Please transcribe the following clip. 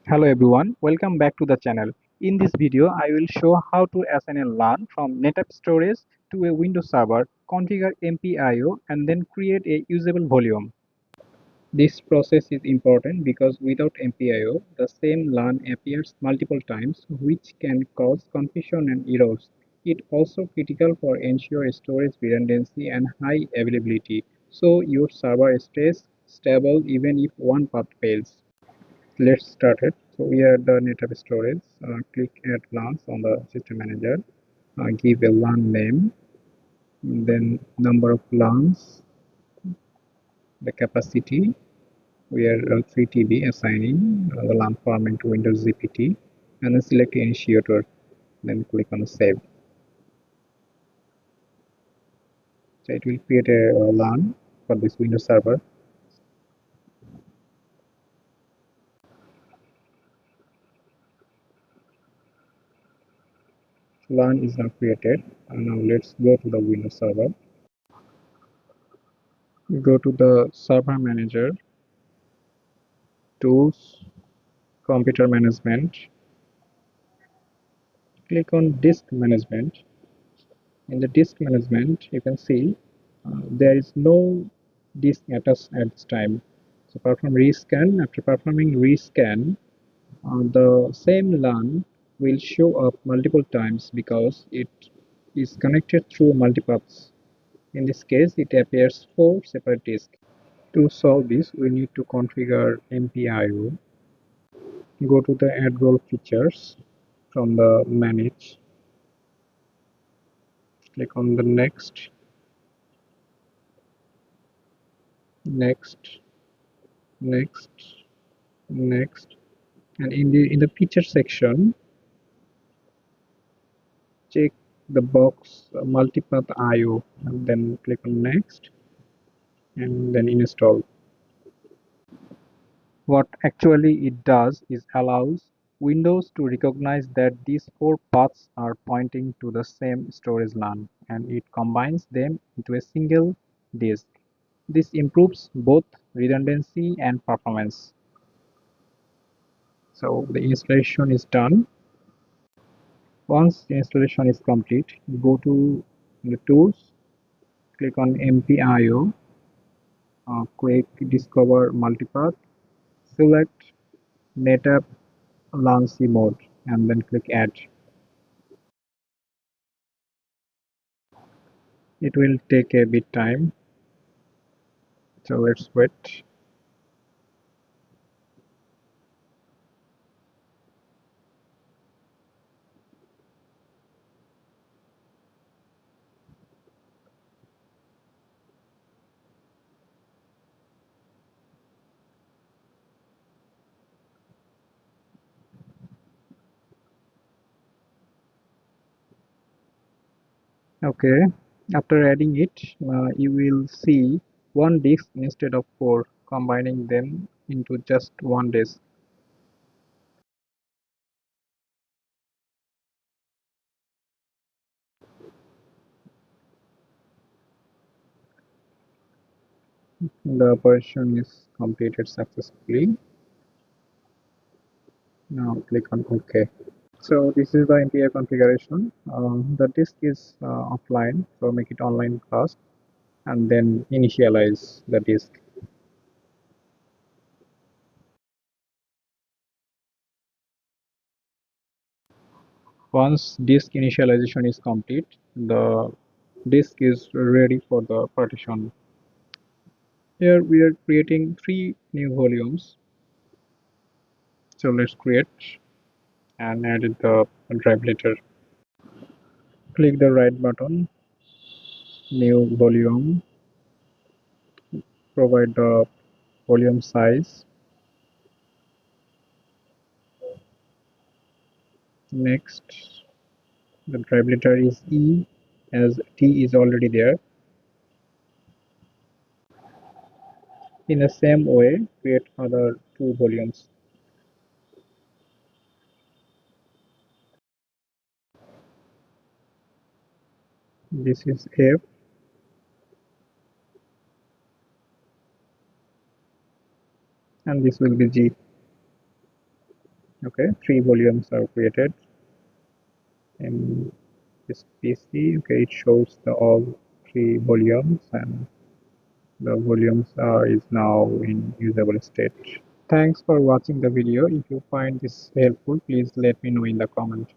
Hello everyone, welcome back to the channel. In this video, I will show how to assign a LUN from NetApp storage to a Windows server, configure MPIO and then create a usable volume. This process is important because without MPIO, the same LUN appears multiple times, which can cause confusion and errors. It also critical for ensure storage redundancy and high availability, so your server stays stable even if one path fails. Let's start it. So we are at the NetApp storage. Click add LANs on the system manager. Give a LAN name, then number of LANs, the capacity. We are 3 TB assigning the LAN format to Windows ZPT, and then select initiator. Then click on save. So it will create a LAN for this Windows server. LAN is now created. And now let's go to the Windows server. Go to the server manager, tools, computer management. Click on disk management. In the disk management, you can see there is no disk attached at this time. So perform rescan. After performing rescan, the same LAN will show up multiple times because it is connected through multipaths. In this case, it appears 4 separate disks. To solve this, we need to configure MPIO. Go to the add role features from the manage. Click on the next, next, next, next, and in the feature section, check the box Multipath IO, and then click on next, and then install. What actually it does is allows Windows to recognize that these 4 paths are pointing to the same storage LAN, and it combines them into a single disk. This improves both redundancy and performance. So the installation is done. Once the installation is complete, go to the tools, click on MPIO, click discover multipath, select NetApp LUN mode, and then click add. It will take a bit time, so let's wait. Okay, after adding it, you will see one disk instead of 4, combining them into just one disk. The operation is completed successfully. Now click on OK. So this is the MPI configuration. The disk is offline, so make it online first and then initialize the disk. Once disk initialization is complete, the disk is ready for the partition. Here we are creating 3 new volumes. So let's create and edit the drive later. Click the right button, new volume, provide the volume size. Next, the drive letter is E as T is already there. In the same way, create other 2 volumes. This is F, and this will be G. Okay, three volumes are created in this PC. Okay, it shows the all three volumes, and the volumes are is now in usable state. Thanks for watching the video. If you find this helpful, please let me know in the comment.